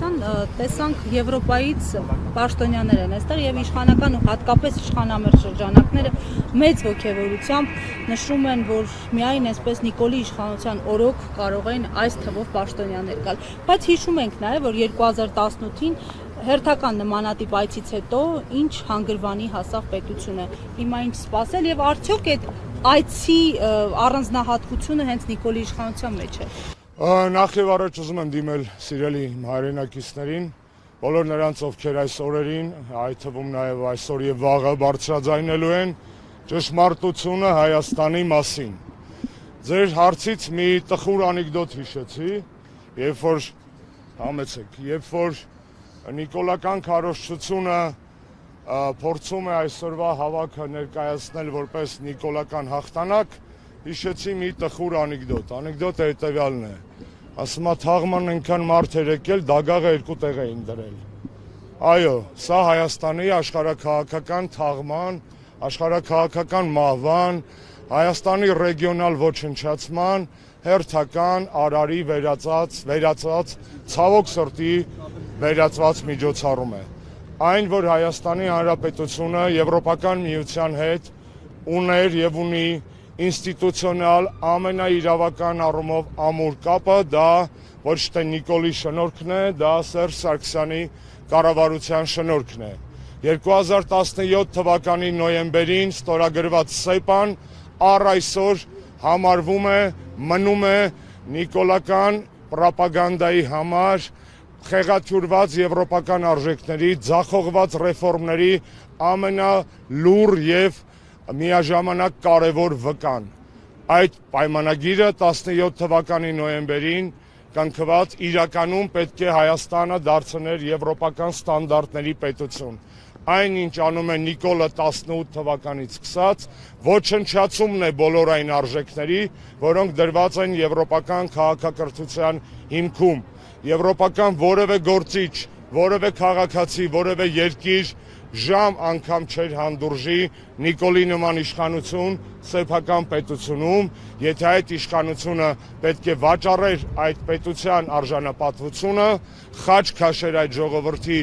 իշխանության տեսանք Եվրոպայից պաշտոնյաներ են այստեղ եւ իշխանական ու հատկապես իշխանամերձ շրջանակները մեծ ոգևորությամբ նշում են, որ միայն այսպես Նիկոլի իշխանության օրոք կարող են այս թվով պաշտոնյաներ գալ, բայց հիշում ենք նաեւ, որ 2018-ին հերթական նմանատիպ այցից հետո ինչ հանգրվանի հասավ պետությունը, հիմա ինչ սպասել եւ արդյոք այդ այցի առանձնահատկությունը հենց Նիկոլի իշխանության մեջ է։ Նախ եւ առաջ ուզում եմ դիմել սիրելի հայրենակիցներին, բոլոր նրանց, ովքեր այս օրերին, այդ թվում նաեւ այսօր եւ վաղը բարձրաձայնելու են ճշմարտությունը Հայաստանի մասին։ Ձեր հարցից մի տխուր անեկդոտ հիշեցի, երբ որ Նիկոլական քարոզչությունը փորձում է այսօրվա հավաքը ներկայացնել որպես նիկոլական հաղթանակ, հիշեցի մի տխուր անեկդոտ։ Անեկդոտը հետևյալն է. ասում է թաղման այնքան մարդ էր եկել, դագաղը 2 տեղ էին դրել։ Այո, սա Հայաստանի աշխարհաքաղաքական թաղման, աշխարհաքաղաքական մահվան, Հայաստանի ռեգիոնալ ոչնչացման հերթական արարի վերածած ցավոք սրտի վերածված միջոցառում է։ Այն, որ Հայաստանի Հանրապետությունը Եվրոպական միության հետ ուներ եւ ունի ինստիտուցիոնալ ամենաիրավական առումով ամուր կապը, դա ոչ թե Նիկոլի շնորհքն է, դա Սերժ Սարգսյանի կառավարության շնորհքն է։ 2017 թվականի նոյեմբերին ստորագրված ՍԵՊԱ-ն առ այսօր համարվում է, մնում է նիկոլական պրոպագանդայի համար խեղաթյուրված եվրոպական արժեքների, ձախողված ռեֆորմների ամենալուռ եւ միաժամանակ կարևոր վկան։ Այդ պայմանագիրը 17 թվականի նոյեմբերին կնքված իրականում պետք է Հայաստանը դարձներ եվրոպական ստանդարտների պետություն։ Այն, ինչ անում է Նիկոլը 18 թվականից սկսած, ոչնչացումն է բոլոր այն արժեքների, որոնք դրված են եվրոպական քաղաքակրթության հիմքում։ Եվրոպական որևէ գործիչ, որևէ քաղաքացի, որևէ երկիր ժամ անգամ չէր հանդուրժի Նիկոլի նման իշխանություն սեփական պետությունում, եթե այդ իշխանությունը պետք է վաճառեր այդ պետության արժանապատվությունը, խաչ քաշեր այդ ժողովրդի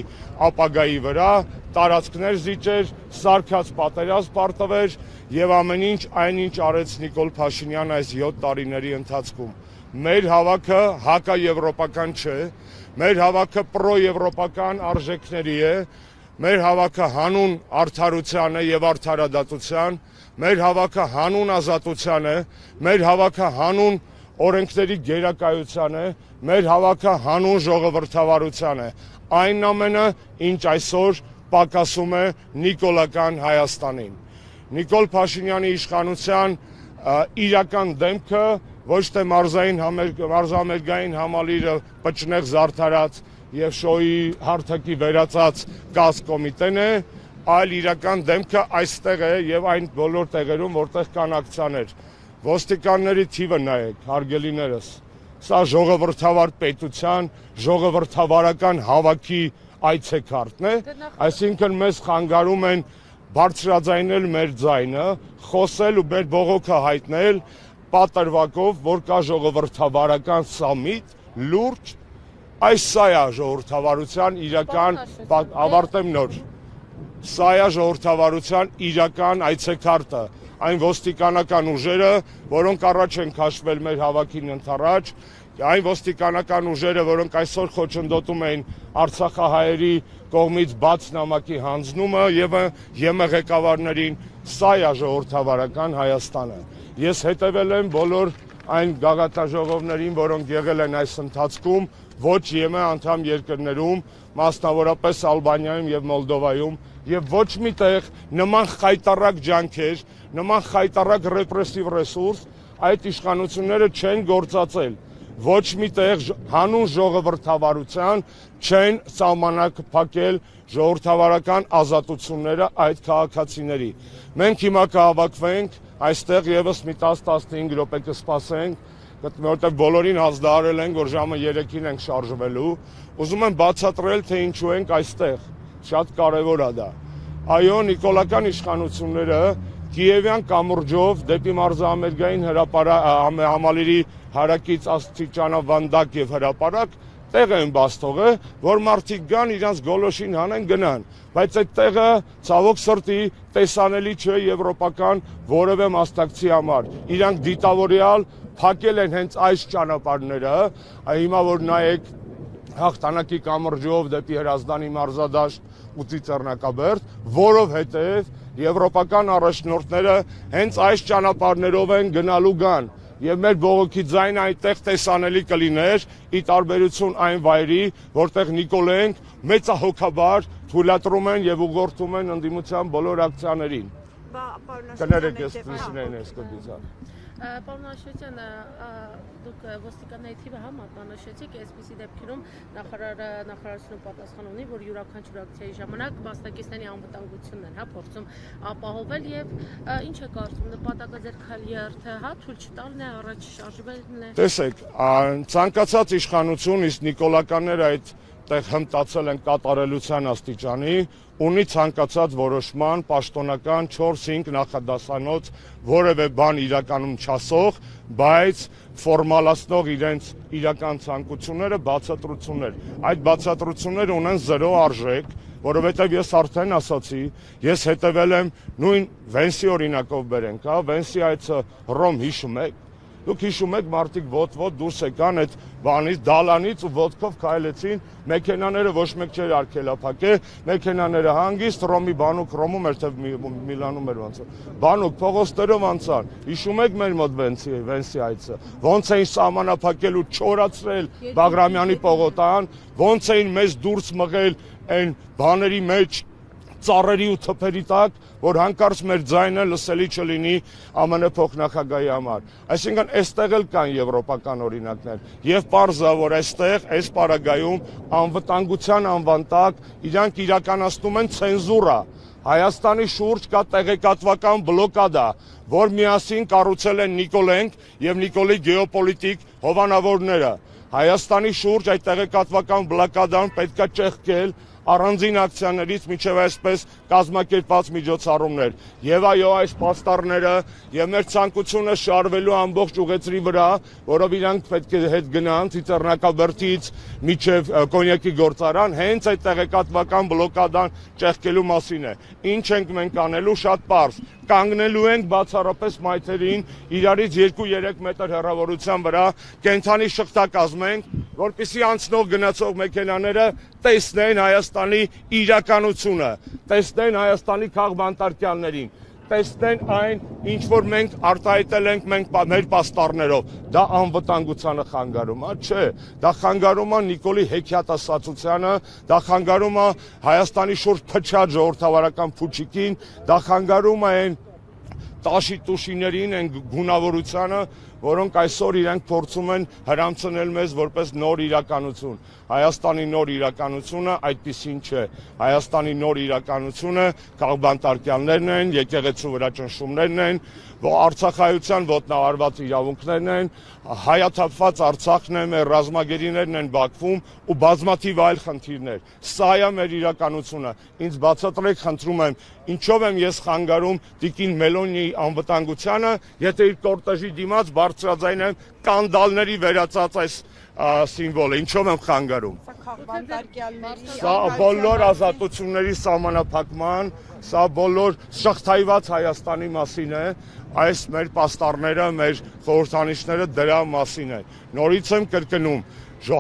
ապագայի վրա, տարածքներ զիջեր, սարքած պատերազմ պարտվեր եւ ամեն ինչ այնինչ արեց Նիկոլ Փաշինյանը այս 7 տարիների ընթացքում։ Մեր հավաքը հակաեվրոպական չէ, մեր հավաքը պրոեվրոպական արժեքների է, մեր հավաքը հանուն արդարության է եւ արդարադատության, մեր հավաքը հանուն ազատության է, մեր հավաքը հանուն օրենքների գերակայության է, մեր հավաքը հանուն ժողովրդավարության է։ Այն ամենը, ինչ այսօր պակասում է նիկոլական Հայաստանին։ Նիկոլ Փաշինյանի իշխանության իրական դեմքը ոչ թե մարզամերգային համալիրը պճնեղ զարդարած եւ շոյի հարթակի վերածած կաս կոմիտեն է, այլ իրական դեմքը այստեղ է եւ այն բոլոր տեղերում, որտեղ կան ակցիաներ։ Ոստիկանների թիվը նայեք, հարգելիներս։ Սա ժողովրդավար պետության, ժողովրդավարական հավաքի այցեքարտն է, այսինքն մեզ խանգարում են բարձրաձայնել մեր ձայնը, խոսել ու մեր բողոքը հայտնել պատրվակով, որ կա ժողովրդավարական սամիտ, լուրջ, այս սա է ժողովրդավարության իրական, ավարտեմ նոր, սա է ժողովրդավարության իրական այցեքարտը, այն ոստիկանական ուժերը, որոնք առաջ են քաշվել մեր հավաքին ընդառաջ, այն ոստիկանական ուժերը, որոնք այսօր խոչընդոտում էին արցախահայերի կողմից բաց նամակի հանձնումը եւ ղեկավարներին, սա է ժողովրդավարական Հայաստանը։ Ես հետևել եմ բոլոր այն գաղաթաժողովներին, որոնք եղել են այս ընթացքում, ոչ ԵՄ անդամ երկրներում, մասնավորապես Ալբանիայում եւ Մոլդովայում, եւ ոչ միտեղ նման խայտառակ ջանքեր, նման խայտառակ ռեպրեսիվ ռեսուրս այդ իշխանությունները չեն գործածել։ Ոչ միտեղ հանուն ժողովրդավարության չեն սահմանակ փակել ժողովրդավարական ազատությունները այդ քաղաքացիների։ Մենք հիմա կհավաքվենք այստեղ եւս մի 10-15 րոպե կսպասենք, որտեղ բոլորին ազդարել ենք, որ ժամը 3-ին ենք շարժվելու։ Ուզում եմ բացատրել, թե ինչու ենք այստեղ։ Շատ կարևոր է դա։ Այո, նիկոլական իշխանությունները Կիևյան կամուրջով դեպի մարզամերգային համալիրի հարակից աստիճանավանդակ եւ հրապարակ տեղ են բաց թողել, որ մարդիկ գան իրանց գոլոշին հանեն գնան, բայց այդ տեղը ցավոք սրտի տեսանելի չէ եվրոպական որևէ մասնակցի համար։ Իրանք դիտավորյալ փակել են հենց այս ճանապարհները, հիմա որ նայեք հաղթանակի կամրջով դեպի Հրազդանի մարզադաշտ ու Ծիծեռնակաբերդ, որովհետև եվրոպական առաջնորդները հենց այս ճանապարհներով են գնալու գան եւ մեր բողոքի ձայնը այնտեղ տեսանելի կլիներ ի տարբերություն այն վայրի, որտեղ Նիկոլենք մեծահոգաբար թույլատրում են եւ ուղղորդում են ընդդիմության բոլոր ակցիաներին։ Կներեք ես փոխանցեն այս կդիզան։ Պարոն Աշոտյան, դուք ոստիկանների թիվը մատնանշեցիք, այսպիսի դեպքերում նախարարությունը պատասխան ունի, որ յուրաքանչյուր ակցիայի ժամանակ մասնակիցների անվտանգությունն են փորձում ապահովել եւ ինչ է կարծում, նպատակը ձեր քալիարթը, թույլ չտալն է, առաջ շարժվելն է։ Տեսեք, ցանկացած իշխանություն, իսկ նիկոլականները այդ տեղ հմտացել են կատարելության աստիճանի, ունի ցանկացած որոշման պաշտոնական 4-5 նախադասանոց որևէ բան իրականում չասող, բայց ֆորմալացնող իրենց իրական ցանկությունները բացատրություններ։ Այդ բացատրությունները ունեն 0 արժեք, որովհետև ես արդեն ասացի, ես հետևել եմ նույն Վենսի օրինակով բերենք, Վենսի այցը Հռոմ հիշում եք։ Դուք հիշում եք մարդիկ ոտ-ոտ դուրս եկան այդ բանից, դալանից ու ոտքով քայլեցին, մեքենաները ոչ մեկ չէր արգելափակել, մեքենաները հանգիստ Հռոմի բանուկ Հռոմում էր թե Միլանում էր ոնց։ Բանուկ փողոցներով անցան։ Հիշում եք մեր մոտ Վենսի այցը։ Ոնց էին սահմանափակել ու չորացրել Բաղրամյանի պողոտան, ոնց էին մեզ դուրս մղել այն բաների մեջ ծառերի ու թփերի տակ, որ հանկարծ մեր ձայնը լսելի չլինի ԱՄՆ փոխնախագահի համար։ Այսինքն այստեղ էլ կան եվրոպական օրինակներ եւ պարզա, որ այստեղ այս պարագայում անվտանգության անվան տակ իրանք իրականացնում են ցենզուրա։ Հայաստանի շուրջ կա տեղեկատվական բլոկադա, որ միասին կառուցել են Նիկոլենք եւ Նիկոլի գեոպոլիտիկ հովանավորները։ Հայաստանի շուրջ այդ տեղեկատվական բլոկադան պետքա ճեղքել առանձին ակցիաներից միջև այսպես կազմակերպված միջոցառումներ։ Եվ այո, այս պաստառները եւ մեր ցանկությունը շարվելու ամբողջ ուղեցրի վրա, որով իրանք պետք է հետ գնան Ծիծեռնակաբերդից միջև կոնյակի գործարան, հենց այդ տեղեկատվական բլոկադան ճեղքելու մասին է։ Ինչ ենք մենք անելու, շատ պարզ։ Կանգնելու ենք բացառապես մայթերին իրարից 2-3 մետր հեռավորության վրա, կենթանի շղթա կազմենք, որպեսզի անցնող գնացող մեքենաները տեսնեն Հայաստանի իրականությունը, տեսնեն Հայաստանի քաղբանտարկյալներին, տեսնեն այն, ինչ որ մենք արտահայտել ենք մեր պաստառներով, դա անվտանգությանը խանգարում է, չէ, դա խանգարում է Նիկոլի հեքիաթասացությանը, դա խանգարում է Հայաստանի շուրջ փչած ժողովրդավարական փուչիկին, դա խանգարում է այն տաշի-տուշիներին, այն գունավորությանը, որոնք այսօր իրենք փորձում են հրամցնել մեզ որպես նոր իրականություն։ Հայաստանի նոր իրականությունը այդպիսին չէ։ Հայաստանի նոր իրականությունը քաղբանտարկյալներն են, եկեղեցու վրա ճնշումներն են, Արցախայության ոտնահարված իրավունքներն են, հայաթափված Արցախն է, մեր ռազմագերիներն են Բաքվում ու բազմաթիվ այլ խնդիրներ։ Սա է մեր իրականությունը։ Ինձ բացատրեք, խնդրում եմ, ինչով եմ ես խանգարում Տիկին Մելոնիի անվտանգությանը, եթե իր կորտեժի դիմաց բարձրաձայն եմ կանդալների վերածած այս սիմվոլը, ինչով եմ խանգարում։ Սա բոլոր ազատությունների սահմանափակման, սա բոլոր շղթայված Հայաստանի մասին է, այս մեր պաստառները, մեր խորհրդանիշները դրա մասին է։ Նորից եմ կրկնում,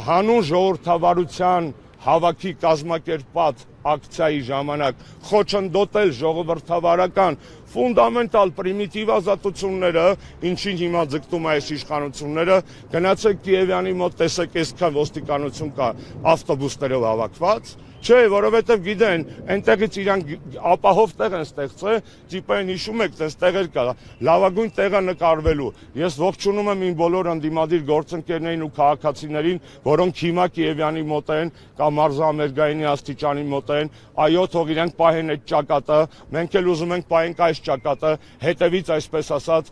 հանուն ժողովրդավարության հավաքի կազմակերպած ակցիայի ժամանակ խոչընդոտել ժողովրդավարական ֆունդամենտալ պրիմիտիվ ազատությունները, ինչին հիմա ձգտում է այս իշխանությունները, գնացեք Կիևյանի մոտ, տեսեք այսքան ոստիկանություն կա ավտոբուսներով հավաքված, չէ, որովհետև գիտեն, այնտեղից իրանք ապահով տեղ են ստեղծել, տիպային հիշում եք, տես տեղեր կա, լավագույն տեղը նկարվելու։ Ես ողջունում եմ իմ բոլոր ընդդիմադիր գործընկերներին ու քաղաքացիներին, որոնք հիմա Կիևյանի մոտ են, կամ մարզամերգայինի աստիճանի մոտ են, այո, թող իրանք պահեն այդ ճակատը, մենք էլ ուզում ենք պահենք այս ճակատը, հետևից այսպես ասած,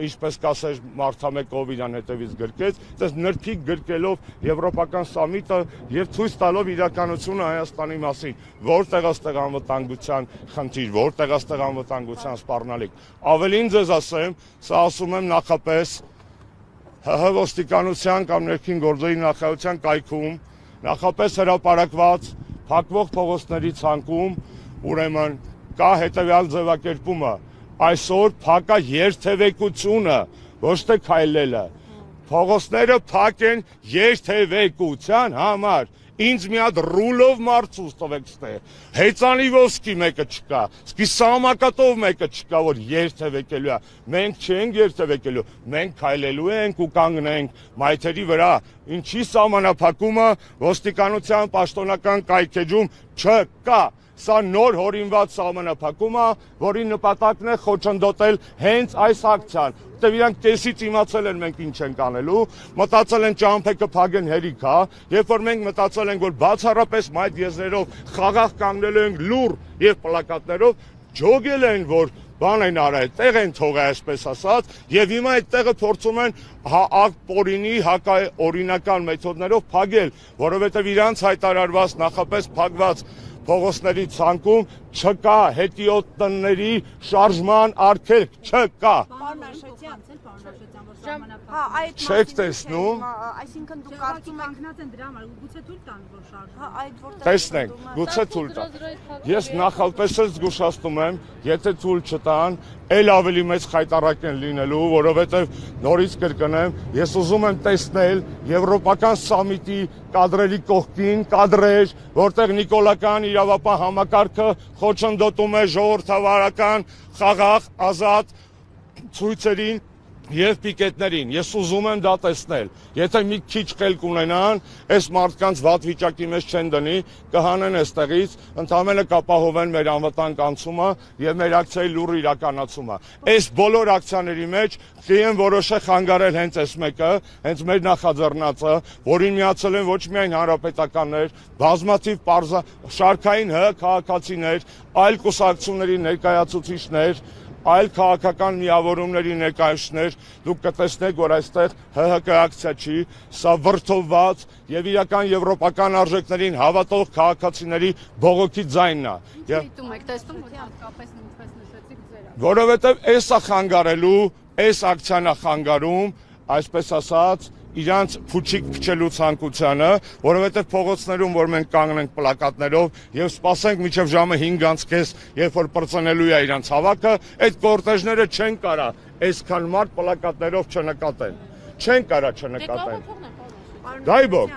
ինչպես կասեր մարդամեկ ով իրան հետևից գրկեց, դες նրբիկ գրկելով եվրոպական սամիտը եւ ցույց տալով իրականությունը Հայաստանի մասին, որտեղ աստեղ անվտանգության խնդիր, որտեղ աստեղ անվտանգության սպառնալիք։ Ավելին ձեզ ասեմ, սա ասում եմ նախապես ՀՀ ոստիկանության կամ ներքին գործերի նախարարության կայքում նախապես հրապարակված փակվող փողոցների ցանկում ուրեմն կա հետևյալ ձևակերպումը. այսօր փակա երթևեկությունը, ոչ թե քայլելը։ Փողոցները փակ են երթևեկության համար։ Ինձ մի հատ ռուլով մարցուց տվեք ստե։ Հեծանի ոսկի մեկը չկա, սկի սահմակատով մեկը չկա, որ երթևեկելու է։ Մենք չենք երթևեկելու, մենք քայլելու ենք ու կանգնենք մայթերի վրա։ Ինչի սահմանափակումը ոստիկանության պաշտոնական կայքեջում չկա։ Սա նոր հորինված սահմանափակում է, որի նպատակն է խոչընդոտել հենց այս ակցիան։ Որտեւ իրանք կեսից իմացել են մենք ինչ ենք անելու, մտածել են ճամփեքը փագեն հերիք է, երբ որ մենք մտածել ենք, որ բացառապես մայթ եզրերով խաղաղ կանգնելու ենք լուր եւ պլակատներով, ջոգել են, որ բան են արել, տեղ են թողել, այսպես ասած, եւ հիմա այդ տեղը փորձում են պորինի հակաօրինական մեթոդներով փակել, որովհետեւ իրանց հայտարարված նախապես փակված փողոցների ցանկում չկա հետիոտ տնների շարժման արգելք, չկա։ Չեք տեսնում։ Այսինքն դուք կարծում եք կանգնած են դրա համար, գուցե թույլ տան, որ շարժվի։ այդ որտեղ Տեսնենք, գուցե թույլ տա։ Ես նախապես էլ զգուշացնում եմ, եթե թույլ չտան, ել ավելի մեծ խայտառակ են լինելու, որովհետև նորից կրկնեմ, ես ուզում եմ տեսնել եվրոպական սամիտի կադրերի կողքին կադրեր, որտեղ նիկոլական իրավապահ համակարգը խոչընդոտում է ժողովրդավարական, խաղաղ, ազատ ցույցերին եւ պիկետներին։ Ես ուզում եմ դա տեսնել։ Եթե մի քիչ խելք ունենան, այս մարդկանց վատ վիճակի մեջ չեն դնի, կհանեն այստեղից, ընդհանրապես կապահովեն մեր անվտանգ անցումը եւ մեր ակցիայի լուռ իրականացումը։ Այս բոլոր ակցիաների մեջ կին որոշը խանգարել հենց այս մեկը, հենց մեր նախաձեռնածը, որին միացել են ոչ միայն հանրապետականներ, բազմաթիվ շարքային քաղաքացիներ, այլ կուսակցությունների ներկայացուցիչներ, այլ քաղաքական միավորումների ներկայացուցիչներ, դուք կտեսնեք, որ այստեղ ՀՀԿ ակցիա չի, սա վրդովված եւ իրական եվրոպական արժեքներին հավատող քաղաքացիների բողոքի ձայնն է։ Դիտում եք, տեսնում եք հատկապես ինչպես նշեցիք ձեր։ Որովհետեւ այս է խանգարելու, այս ակցիան է խանգարում, այսպես ասած, իրանց փուչիկ փչելու ցանկությանը, որովհետև փողոցներում, որ մենք կանգնենք պլակատներով եւ սպասենք մինչեւ ժամը 5:30, երբ որ պրծնելու է իրանց հավաքը, այդ կորտեժները չեն կարա այսքան մարդ պլակատներով չնկատեն։ Չեն կարա չնկատեն։ Դայբոք,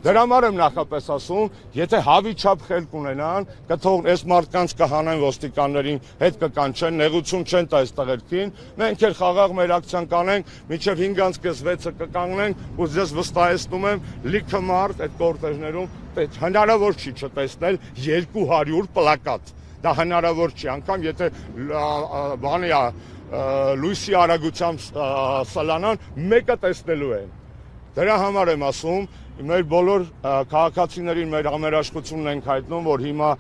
դրա համար եմ նախապես ասում, եթե հավի չափ խելք ունենան, կթող այս մարդկանց կհանեն ոստիկաններին, հետ կկանչեն, նեղություն չեն տա այս տղերքին, մենք էլ խաղաղ մեր ակցիան կանենք, մինչև 5:30-ը կկանգնենք, ու ձեզ վստահեցնում եմ, լիքը մարդ այդ կորտեժներում հնարավոր չի չտեսնել 200 պլակատ։ Դա հնարավոր չի, անգամ եթե բանի է լույսի արագությամբ սլանան, մեկը տեսնելու են։ Դրա համար եմ ասում, մեր բոլոր քաղաքացիներին մեր համերաշխությունն ենք հայտնում, որ հիմա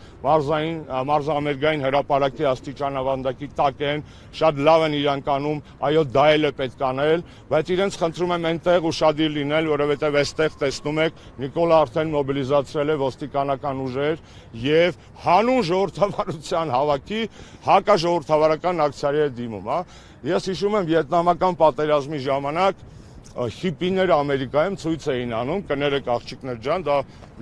մարզամերգային հրապարակի աստիճանավանդակի տակ են, շատ լավ են իրանք անում, այո, դա էլ է պետք անել, բայց իրենց խնդրում եմ այնտեղ ուշադիր լինել, որովհետև այստեղ տեսնում եք, Նիկոլը արդեն մոբիլիզացրել է ոստիկանական ուժեր եւ հանուն ժողովրդավարության հավաքի հակաժողովրդավարական ակցիաների է դիմում, հա։ Ես հիշում եմ վիետնամական պատերազմի ժամանակ հիպիները Ամերիկայում ցույց էին անում, կներեք աղջիկներ ջան, դա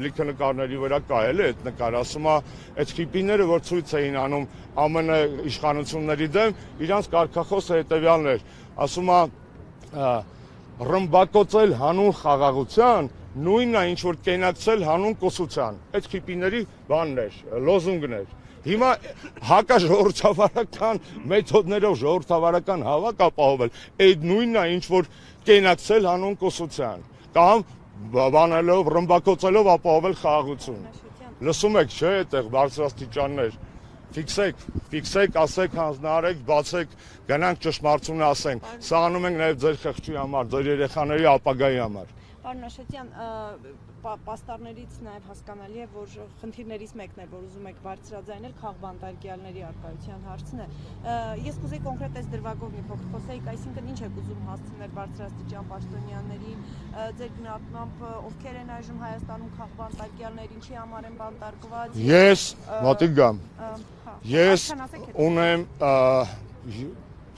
լիքը նկարների վրա կա էլ է այդ նկարը, ասում է, այդ հիպիները, որ ցույց էին անում ԱՄՆ իշխանությունների դեմ, իրանց կարգախոսը հետևյալն էր, ասում է ռմբակոծել հանուն խաղաղության, նույնն է ինչ որ կենակցել հանուն կոսության։ Այդ հիպիների բանն էր, լոզունգն էր։ Հիմա հակաժողովրդավարական մեթոդներով ժողովրդավարական հավաք ապահովել, այդ նույնն է ինչ որ կենակցել հանուն կոսության, կամ բանելով, ռմբակոծելով ապահովել խաղաղություն։ Լսում եք, չէ՞, այդտեղ բարձրաստիճաններ։ Ֆիքսեք, ասեք, հանձնարարեք, բացեք, գնանք ճշմարտությունը ասենք։ Սա անում ենք նաև ձեր խղճի համար, ձեր երեխաների ապագայի համար։ Պարոն Աշոտյան, պաստառներից նաև հասկանալի է, որ խնդիրներից մեկն է, որ ուզում եք բարձրաձայնել քաղբանտարկյալների առկայության հարցն է։ Ես կուզեի կոնկրետ այս դրվագով մի փոքր խոսեիք, այսինքն ինչ եք ուզում հասցնել բարձրաստիճան պաշտոնյաներին, ձեր գնահատմամբ ովքեր են այժմ Հայաստանում քաղբանտարկյալներ, ինչի համար են բանտարկված։ Ես մոտիկ գամ։ Ես ունեմ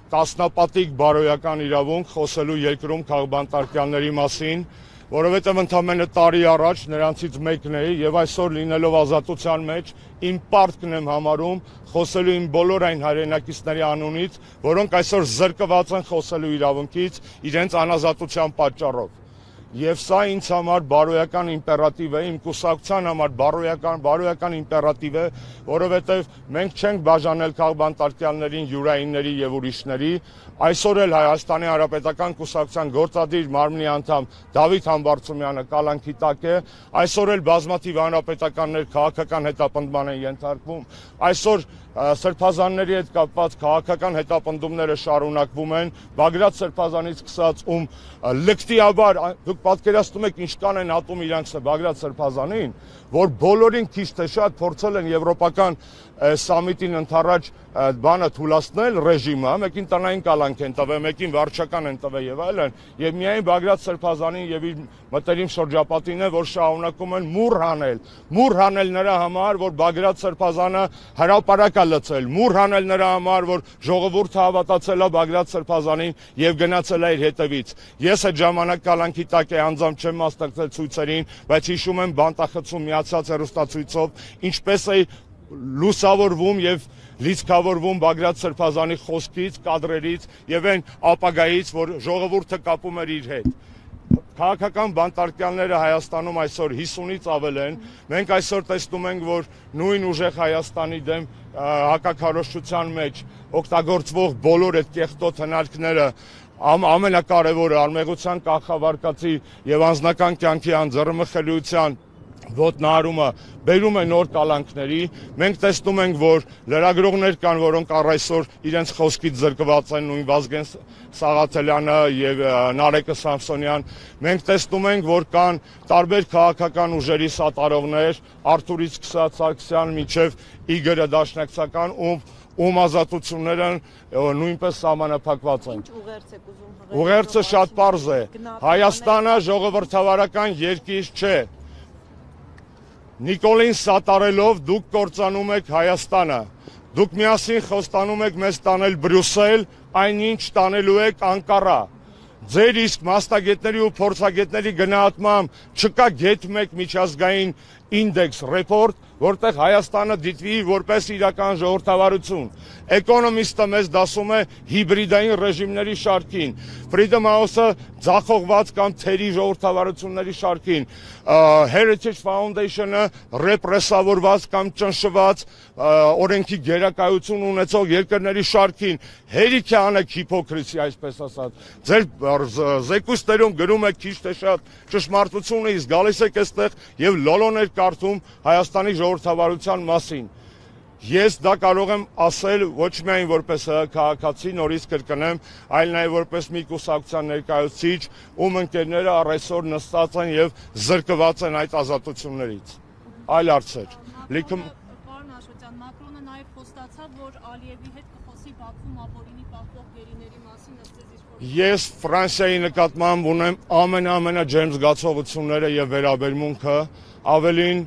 տասնապատիկ բարոյական իրավունք խոսելու երկրում քաղբանտարկյալների մասին, որովհետև ընդամենը տարի առաջ նրանցից մեկն էի եւ այսօր լինելով ազատության մեջ իմ պարտքն եմ համարում խոսելու իմ բոլոր այն հայրենակիցների անունից, որոնք այսօր զրկված են խոսելու իրավունքից իրենց անազատության պատճառով։ Եվ սա ինձ համար բարոյական իմպերատիվ է, իմ կուսակցության համար բարոյական իմպերատիվ է, որովհետև մենք չենք բաժանել քաղբանտարկյալներին, յուրայինների եւ ուրիշների։ Այսօր էլ Հայաստանի Հանրապետական կուսակցության գործադիր մարմնի անդամ Դավիթ Համբարձումյանը կալանքի տակ է, այսօր էլ բազմաթիվ հանրապետականներ քաղաքական հետապնդման են ենթարկվում, այսօր սրբազանների հետ կապված քաղաքական հետապնդումները շարունակվում են, Բագրատ Սրբազանից սկսած լկտիաբար դուք պատկերացնում եք ինչքան են ատում իրանք Բագրատ Սրբազանին, որ բոլորին քիչ թե շատ փորձել են եվրոպական սամիտին ընթառաջ բանը թույլատնել ռեժիմը, մեկին տնային կալանք են տվել, մեկին վարչական են տվել եւ այլն, եւ միայն Բագրատ Սրբազանին եւ իր մտերիմ շրջապատին է, որ շարունակում են մուր հանել նրա համար, որ Բագրատ Սրբազանը հրապարակ է լցել, մուր հանել նրա համար, որ ժողովուրդը հավատացել է Բագրատ Սրբազանին եւ գնացել է իր հետևից։ Ես այդ ժամանակ կալանքի տակ է անձամբ չեմ մասնակցել ցույցերին, բայց հիշում եմ բանտախցում միացած հեռուստացույցով, ինչպես է լուսավորվում եւ լիցքավորվում Բագրատ Սրբազանի խոսքից, կադրերից եւ այն ապագայից, որ ժողովուրդը կապում էր իր հետ։ Քաղաքական բանտարկյալները Հայաստանում այսօր 50-ից ավել են։ Մենք այսօր տեսնում ենք, որ նույն ուժեղ Հայաստանի դեմ հակաքարոզչության մեջ օգտագործվող բոլոր այդ կեղտոտ հնարքները ամենակարևորը արմեղության կախավարկածի եւ անձնական կյանքի անձեռնմխելիության ոտնահարումը բերում է նոր կալանքների, մենք տեսնում ենք, որ լրագրողներ կան, որոնք առ այսօր իրենց խոսքից զրկված են, նույն Վազգեն Սաղաթելյանը եւ Նարեկը Սամսոնյան, մենք տեսնում ենք, որ կան տարբեր քաղաքական ուժերի սատարողներ, Արթուրից սկսած Սարգսյան մինչեւ Իգորը Դաշնակցական, ում ազատությունները նույնպես սահմանափակված են։ Ուղերձը շատ պարզ է։ Հայաստանը ժողովրդավարական երկիր չէ։ Նիկոլին սատարելով դուք կործանում եք Հայաստանը, դուք միասին խոստանում եք մեզ տանել Բրյուսել, այնինչ տանելու եք Անկարա։ Ձեր իսկ մասնագետների ու փորձագետների գնահատմամբ չկա գետ մեկ միջազգային ինդեքս ռեպորտ, որտեղ Հայաստանը դիտվի որպես իրական ժողովրդավարություն։ Էկոնոմիստը մեզ դասում է հիբրիդային ռեժիմների շարքին, Freedom House-ը ձախողված կամ թերի ժողովրդավարությունների շարքին, Heritage Foundation-ը ռեպրեսավորված կամ ճնշված օրենքի գերակայություն ունեցող երկրների շարքին, հերիք է անեք հիպոկրիսի, այսպես ասած։ Ձեր զեկույցներում գրում եք քիչ թե շատ ճշմարտությունը, իսկ գալիս եք այստեղ եւ լոլոներ կարդում Հայաստանի ժողովրդավարության մասին։ Ես դա կարող եմ ասել ոչ միայն որպես քաղաքացի, նորից կրկնեմ, այլ նաև որպես մի կուսակցության ներկայացուցիչ, ում ընկերները առ այսօր նստած են եւ զրկված են այդ ազատություններից։ Այլ հարցեր։ Պարոն Աշոտյան, Մակրոնը նաև խոստացավ, որ Ալիևի հետ կխոսի Բաքվում ապօրինի պահվող գերիների մասին, ըստ ձեզ։ Ես Ֆրանսիայի նկատմամբ ունեմ ամենաջերմ զգացողությունները եւ վերաբերմունքը, ավելին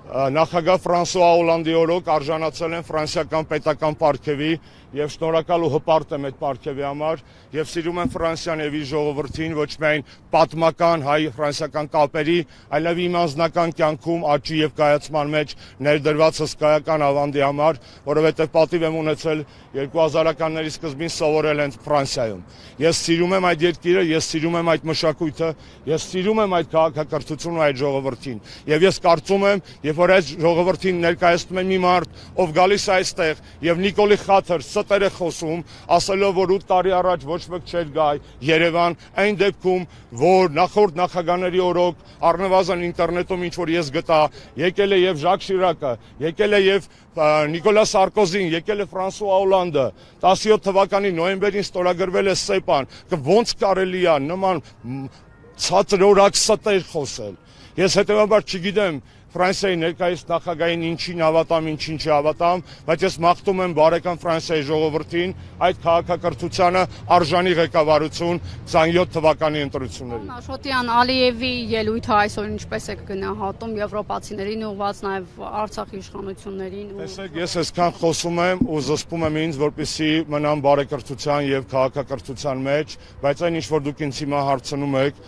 նախագահ Ֆրանսուଆ Օլանդի օրոք արժանացել են ֆրանսիական պետական պարգևի եւ շնորհակալ ու հպարտ եմ այդ պարգևի համար եւ սիրում եմ Ֆրանսիան եւ իր ժողովրդին ոչ միայն պատմական հայ-ֆրանսիական կապերի, այլև իմ անձնական կյանքում աճի եւ կայացման մեջ ներդրված հսկայական ավանդի համար, որովհետեւ պատիվ եմ ունեցել 2000-ականների սկզբին սովորել են Ֆրանսիայում։ Ես սիրում եմ այդ երկիրը, ես սիրում եմ այդ մշակույթը, ես սիրում եմ այդ քաղաքակրթությունը, այդ ժողովրդին եւ ես կարծում եմ, որ այս ժողովրդին ներկայացնում են մի մարդ, ով գալիս է այստեղ եւ Նիկոլի խաթր ստեր է խոսում, ասելով, որ 8 տարի առաջ ոչ մեկ չէր գա Երևան, այն դեպքում, որ նախորդ նախագահների օրոք առնվազն ինտերնետում ինչ որ ես գտա, եկել է եւ Ժակ Շիրակը, եկել է եւ Նիկոլա Սարկոզին, եկել է Ֆրանսուଆ Օլանդը, 17 թվականի նոյեմբերին ստորագրվել է ՍԵՊԱ-ն, ոնց կարելի է նման ցածրորակ ստեր խոսել։ Ես հետեւաբար չգիտեմ Ֆրանսիայի ներկայիս նախագահային ինչին հավատամ, ինչին չհավատամ, բայց ես մաղթում եմ բարեկամ Ֆրանսիայի ժողովրդին այդ քաղաքակրթությանը արժանի ղեկավարություն 27 թվականի ընտրություններին։ Աշոտյան, Ալիևի ելույթը այսօր ինչպես եք գնահատում եվրոպացիներին ուղղված նաև Արցախի իշխանություններին։ Տեսեք, ես այսքան խոսում եմ ու զսպում եմ ինձ, որպեսզի մնամ բարեկրթության եւ քաղաքակրթության մեջ, բայց այն ինչ որ դուք ինձ հիմա հարցնում եք,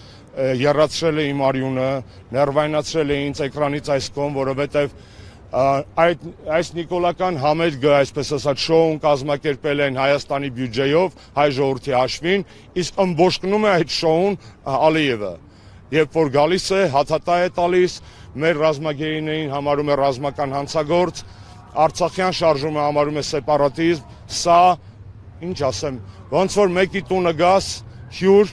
եռացրել է իմ արյունը, ներվայնացրել է ինձ էկրանից այս կողմ, որովհետև այս նիկոլական համերգը, այսպես ասած, շոուն կազմակերպել են Հայաստանի բյուջեով, հայ ժողովրդի հաշվին, իսկ ըմբոշխնում է այդ շոուն Ալիևը։ Երբ որ գալիս է, հաթաթա է տալիս, մեր ռազմագերիներին համարում է ռազմական հանցագործ, Արցախյան շարժումը համարում է սեպարատիզմ, սա, ինչ ասեմ, ոնց որ մեկի տունը գաս, հյուր,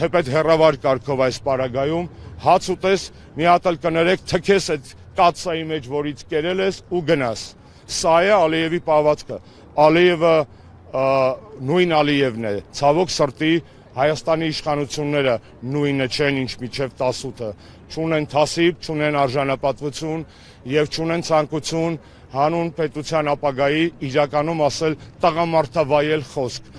թեպետ հեռավար կարգով այս պարագայում, հաց ուտես, մի հատ էլ կներեք, թքես այդ կացայի մեջ, որից կերել ես ու գնաս։ Սա է Ալիևի պահվածքը։ Ալիևը նույն Ալիևն է, ցավոք սրտի Հայաստանի իշխանությունները նույնը չեն, ինչ միջև 18-ը, չունեն թասիբ, չունեն արժանապատվություն եւ չունեն ցանկություն հանուն պետության ապագայի իրականում ասել տղամարդավայել խոսք։